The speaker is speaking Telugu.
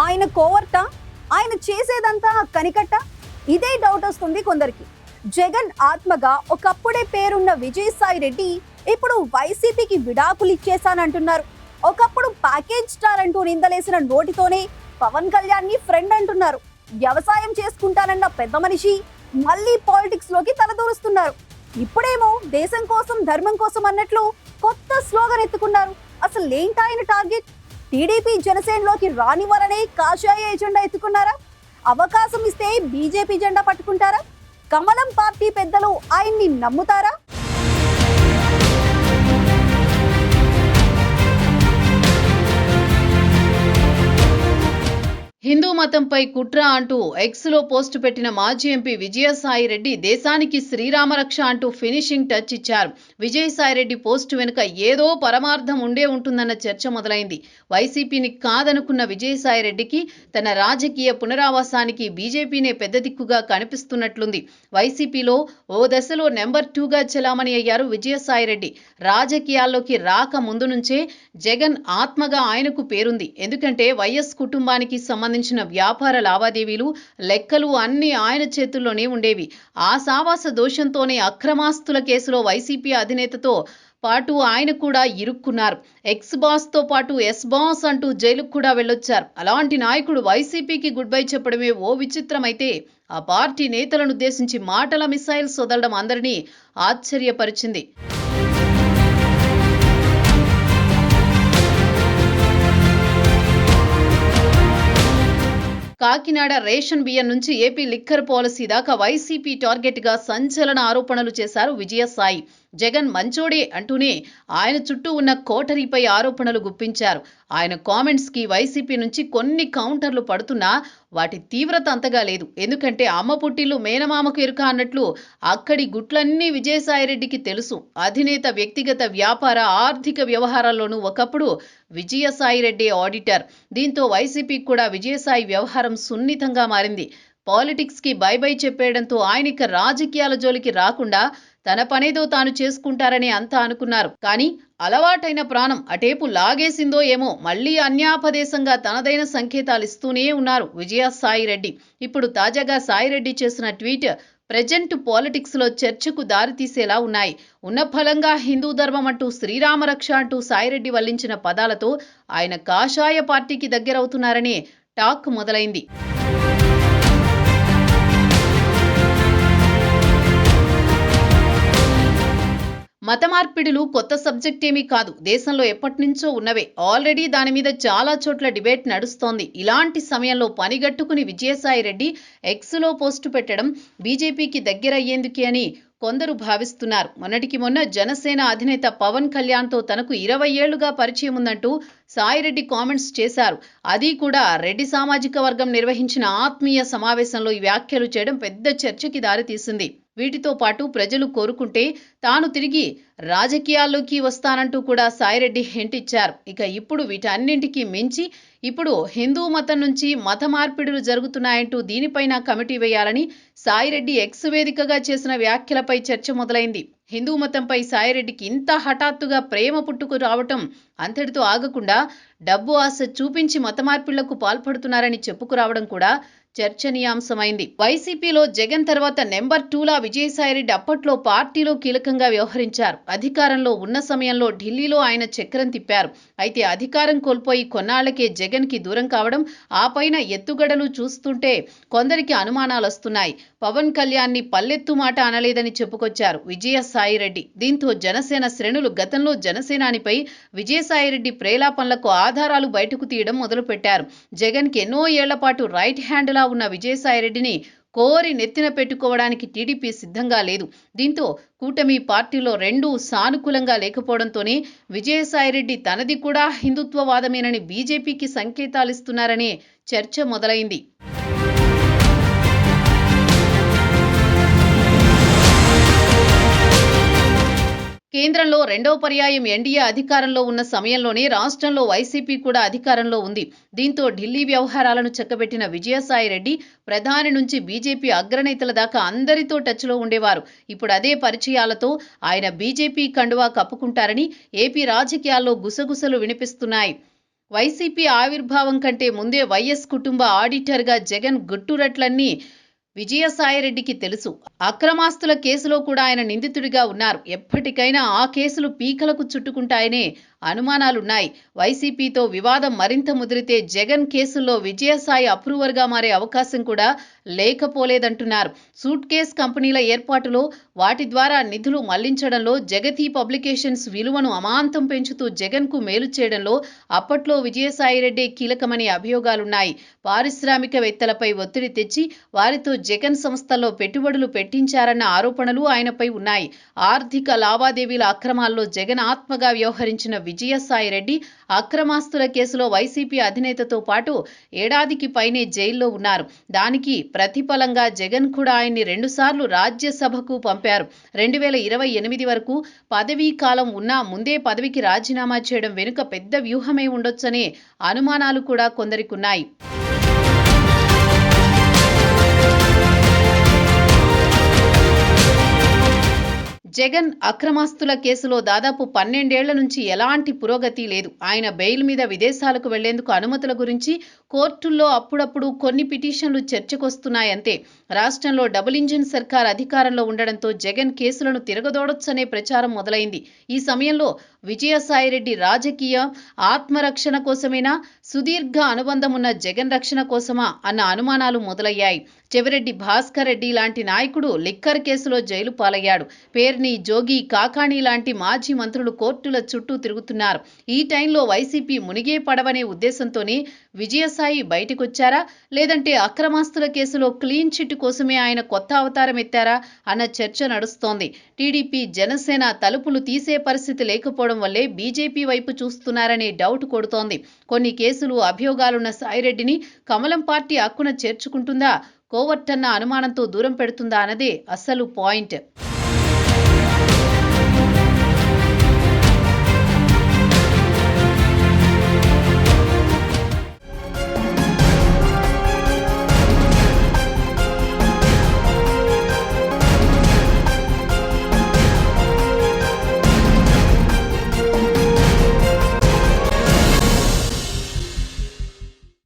ఆయన కోవర్ట, ఆయన చేసేదంతా కనికట్ట, ఇదే డౌట్ వస్తుంది కొందరికి. జగన్ ఆత్మగా ఒకప్పుడే పేరున్న విజయసాయి రెడ్డి ఇప్పుడు వైసీపీకి విడాకులు ఇచ్చేశానంటున్నారు. ఒకప్పుడు ప్యాకేజ్ స్టార్ అంటూ నిందలేసిన నోటితోనే పవన్ కళ్యాణ్ ని ఫ్రెండ్ అంటున్నారు. వ్యవసాయం చేసుకుంటానన్న పెద్ద మనిషి మళ్ళీ పాలిటిక్స్ లోకి తలదూరుస్తున్నారు. ఇప్పుడేమో దేశం కోసం ధర్మం కోసం అన్నట్లు కొత్త స్లోగన్ ఎత్తుకున్నారు. అసలు ఏంటి ఆయన టార్గెట్? టీడీపీ జనసేనలోకి రానివ్వాలనే కాషాయ ఎజెండా ఎత్తుకున్నారా? అవకాశం ఇస్తే బీజేపీ జెండా పట్టుకుంటారా? కమలం పార్టీ పెద్దలు ఆయన్ని నమ్ముతారా? హిందూ మతంపై కుట్ర అంటూ ఎక్స్లో పోస్టు పెట్టిన మాజీ ఎంపీ విజయసాయి రెడ్డి దేశానికి శ్రీరామరక్ష అంటూ ఫినిషింగ్ టచ్ ఇచ్చారు. విజయసాయి రెడ్డి పోస్టు వెనుక ఏదో పరమార్థం ఉండే ఉంటుందన్న చర్చ మొదలైంది. వైసీపీని కాదనుకున్న విజయసాయి రెడ్డికి తన రాజకీయ పునరావాసానికి బీజేపీనే పెద్ద దిక్కుగా కనిపిస్తున్నట్లుంది. వైసీపీలో ఓ దశలో నెంబర్ 2గా చెలామణి అయ్యారు విజయసాయి రెడ్డి. రాజకీయాల్లోకి రాక ముందు నుంచే జగన్ ఆత్మగా ఆయనకు పేరుంది. ఎందుకంటే వైఎస్ కుటుంబానికి సంబంధించిన వ్యాపార లావాదేవీలు, లెక్కలు అన్నీ ఆయన చేతుల్లోనే ఉండేవి. ఆ సావాస దోషంతోనే అక్రమాస్తుల కేసులో వైసీపీ అధినేతతో పాటు ఆయన కూడా ఇరుక్కున్నారు. ఎక్స్ బాస్ తో పాటు ఎస్ బాస్ అంటూ జైలుకు కూడా వెళ్ళొచ్చారు. అలాంటి నాయకుడు వైసీపీకి గుడ్ బై చెప్పడమే ఓ విచిత్రమైతే, ఆ పార్టీ నేతలను ఉద్దేశించి మాటల మిసైల్స్ వదలడం అందరినీ ఆశ్చర్యపరిచింది. కాకినాడ రేషన్ బియ్యం నుంచి ఏపీ లిక్కర్ పాలసీ దాకా వైసీపీ టార్గెట్ గా సంచలన ఆరోపణలు చేశారు విజయసాయి. జగన్ మంచోడే అంటూనే ఆయన చుట్టూ ఉన్న కోటరీపై ఆరోపణలు గుప్పించారు. ఆయన కామెంట్స్ కి వైసీపీ నుంచి కొన్ని కౌంటర్లు పడుతున్నా వాటి తీవ్రత అంతగా లేదు. ఎందుకంటే అమ్మ పుట్టిల్లు మేనమామకు ఎరుక అన్నట్లు అక్కడి గుట్లన్నీ విజయసాయిరెడ్డికి తెలుసు. అధినేత వ్యక్తిగత వ్యాపార ఆర్థిక వ్యవహారాల్లోనూ ఒకప్పుడు విజయసాయిరెడ్డి ఆడిటర్. దీంతో వైసీపీకి కూడా విజయసాయి వ్యవహారం సున్నితంగా మారింది. పాలిటిక్స్ కి బై బై చెప్పేయడంతో ఆయనక రాజకీయాల జోలికి రాకుండా తన పనేదో తాను చేసుకుంటారని అంతా అనుకున్నారు. కానీ అలవాటైన ప్రాణం అటేపు లాగేసిందో ఏమో మళ్లీ అన్యాపదేశంగా తనదైన సంకేతాలు ఇస్తూనే ఉన్నారు విజయసాయి రెడ్డి. ఇప్పుడు తాజాగా సాయిరెడ్డి చేసిన ట్వీట్ ప్రెజెంట్ పాలిటిక్స్ లో చర్చకు దారితీసేలా ఉన్నాయి. ఉన్న ఫలంగా హిందూ ధర్మం అంటూ శ్రీరామరక్ష అంటూ సాయిరెడ్డి వల్లించిన పదాలతో ఆయన కాషాయ పార్టీకి దగ్గరవుతున్నారనే టాక్ మొదలైంది. మత మార్పిడులు కొత్త సబ్జెక్ట్ ఏమీ కాదు. దేశంలో ఎప్పటినుంచో ఉన్నవే. ఆల్రెడీ దాని మీద చాలా చోట్ల డిబేట్ నడుస్తోంది. ఇలాంటి సమయంలో పనిగట్టుకుని విజయసాయి రెడ్డి ఎక్స్లో పోస్టు పెట్టడం బీజేపీకి దగ్గరయ్యేందుకే అని కొందరు భావిస్తున్నారు. మొన్నటికి మొన్న జనసేన అధినేత పవన్ కళ్యాణ్తో తనకు 20 ఏళ్లుగా పరిచయం ఉందంటూ సాయిరెడ్డి కామెంట్స్ చేశారు. అది కూడా రెడ్డి సామాజిక వర్గం నిర్వహించిన ఆత్మీయ సమావేశంలో ఈ వ్యాఖ్యలు చేయడం పెద్ద చర్చకి దారితీసింది. వీటితో పాటు ప్రజలు కోరుకుంటే తాను తిరిగి రాజకీయాల్లోకి వస్తానంటూ కూడా సాయిరెడ్డి హింట్ ఇచ్చారు. ఇక ఇప్పుడు వీటన్నింటికి మించి ఇప్పుడు హిందూ మతం నుంచి మత మార్పిడులు జరుగుతున్నాయంటూ దీనిపైన కమిటీ వేయాలని సాయిరెడ్డి ఎక్స్ వేదికగా చేసిన వ్యాఖ్యలపై చర్చ మొదలైంది. హిందూ మతంపై సాయిరెడ్డికి ఇంత హఠాత్తుగా ప్రేమ పుట్టుకు రావటం అంతటితో ఆగకుండా డబ్బు ఆశ చూపించి మత మార్పిళ్లకు పాల్పడుతున్నారని చెప్పుకురావడం కూడా చర్చనీయాంశమైంది. వైసీపీలో జగన్ తర్వాత నెంబర్ 2లా విజయసాయిరెడ్డి అప్పట్లో పార్టీలో కీలకంగా వ్యవహరించారు. అధికారంలో ఉన్న సమయంలో ఢిల్లీలో ఆయన చక్రం తిప్పారు. అయితే అధికారం కోల్పోయి కొన్నాళ్లకే జగన్ కి దూరం కావడం, ఆ పైన ఎత్తుగడలు చూస్తుంటే కొందరికి అనుమానాలు వస్తున్నాయి. పవన్ కళ్యాణ్ ని పల్లెత్తు మాట అనలేదని చెప్పుకొచ్చారు విజయసాయిరెడ్డి. దీంతో జనసేన శ్రేణులు గతంలో జనసేనానిపై విజయసాయిరెడ్డి ప్రేలాపనలకు ఆధారాలు బయటకు తీయడం మొదలుపెట్టారు. జగన్ కి ఎన్నో ఏళ్ల పాటు రైట్ హ్యాండ్ ఉన్న విజయసాయిరెడ్డిని కోరి నెత్తిన పెట్టుకోవడానికి టీడీపీ సిద్ధంగా లేదు. దీంతో కూటమి పార్టీలో రెండూ సానుకూలంగా లేకపోవడంతోనే విజయసాయిరెడ్డి తనది కూడా హిందుత్వవాదమేనని బీజేపీకి సంకేతాలిస్తున్నారనే చర్చ మొదలైంది. కేంద్రంలో రెండవ పర్యాయం ఎన్డీఏ అధికారంలో ఉన్న సమయంలోనే రాష్ట్రంలో వైసీపీ కూడా అధికారంలో ఉంది. దీంతో ఢిల్లీ వ్యవహారాలను చక్కబెట్టిన విజయసాయిరెడ్డి ప్రధాని నుంచి బీజేపీ అగ్రనేతల దాకా అందరితో టచ్లో ఉండేవారు. ఇప్పుడు అదే పరిచయాలతో ఆయన బీజేపీ కండువా కప్పుకుంటారని ఏపీ రాజకీయాల్లో గుసగుసలు వినిపిస్తున్నాయి. వైసీపీ ఆవిర్భావం కంటే ముందే వైఎస్ కుటుంబ ఆడిటర్గా జగన్ గుట్టురట్లన్నీ విజయసాయిరెడ్డికి తెలుసు. అక్రమాస్తుల కేసులో కూడా ఆయన నిందితుడిగా ఉన్నారు. ఎప్పటికైనా ఆ కేసులు పీకలకు చుట్టుకుంటాయనే అనుమానాలున్నాయి. వైసీపీతో వివాదం మరింత ముదిరితే జగన్ కేసుల్లో విజయసాయి అప్రూవర్గా మారే అవకాశం కూడా లేకపోలేదంటున్నారు. సూట్ కేస్ కంపెనీల ఏర్పాటులో, వాటి ద్వారా నిధులు మళ్లించడంలో, జగతి పబ్లికేషన్స్ విలువను అమాంతం పెంచుతూ జగన్కు మేలు చేయడంలో అప్పట్లో విజయసాయిరెడ్డి కీలకమనే అభియోగాలున్నాయి. పారిశ్రామికవేత్తలపై ఒత్తిడి తెచ్చి వారితో జగన్ సంస్థల్లో పెట్టుబడులు పెట్టించారన్న ఆరోపణలు ఆయనపై ఉన్నాయి. ఆర్థిక లావాదేవీల అక్రమాల్లో జగన్ ఆత్మగా వ్యవహరించిన విజయసాయిరెడ్డి అక్రమాస్తుల కేసులో వైసీపీ అధినేతతో పాటు ఏడాదికి పైనే జైల్లో ఉన్నారు. దానికి ప్రతిఫలంగా జగన్ కూడా ఆయన్ని 2 సార్లు రాజ్యసభకు పంపారు. 2028 వరకు పదవీ కాలం ఉన్నా ముందే పదవికి రాజీనామా చేయడం వెనుక పెద్ద వ్యూహమే ఉండొచ్చనే అనుమానాలు కూడా కొందరికున్నాయి. జగన్ అక్రమాస్తుల కేసులో దాదాపు 12 ఏళ్ల నుంచి ఎలాంటి పురోగతి లేదు. ఆయన బెయిల్ మీద విదేశాలకు వెళ్లేందుకు అనుమతుల గురించి కోర్టుల్లో అప్పుడప్పుడు కొన్ని పిటిషన్లు చర్చకొస్తున్నాయంతే. రాష్ట్రంలో డబుల్ ఇంజిన్ సర్కార్ అధికారంలో ఉండడంతో జగన్ కేసులను తిరగదోడొచ్చనే ప్రచారం మొదలైంది. ఈ సమయంలో విజయసాయిరెడ్డి రాజకీయ ఆత్మరక్షణ కోసమేనా, సుదీర్ఘ అనుబంధం ఉన్న జగన్ రక్షణ కోసమా అన్న అనుమానాలు మొదలయ్యాయి. చెవిరెడ్డి భాస్కర్ రెడ్డి లాంటి నాయకుడు లిక్కర్ కేసులో జైలు పాలయ్యాడు. పేర్ని, జోగి, కాకాణి లాంటి మాజీ మంత్రులు కోర్టుల చుట్టూ తిరుగుతున్నారు. ఈ టైంలో వైసీపీ మునిగే పడవనే ఉద్దేశంతోనే విజయసాయి బయటకొచ్చారా, లేదంటే అక్రమాస్తుల కేసులో క్లీన్ చిట్ కోసమే ఆయన కొత్త అవతారం ఎత్తారా అన్న చర్చ నడుస్తోంది. టీడీపీ, జనసేన తలుపులు తీసే పరిస్థితి లేకపోవడం వల్లే బీజేపీ వైపు చూస్తున్నారనే డౌట్ కొడుతోంది. కొన్ని కేసులు, అభియోగాలున్న సాయిరెడ్డిని కమలం పార్టీ హక్కున చేర్చుకుంటుందా, కోవర్టన్న అనుమానంతో దూరం పెడుతుందా అన్నదే అసలు పాయింట్.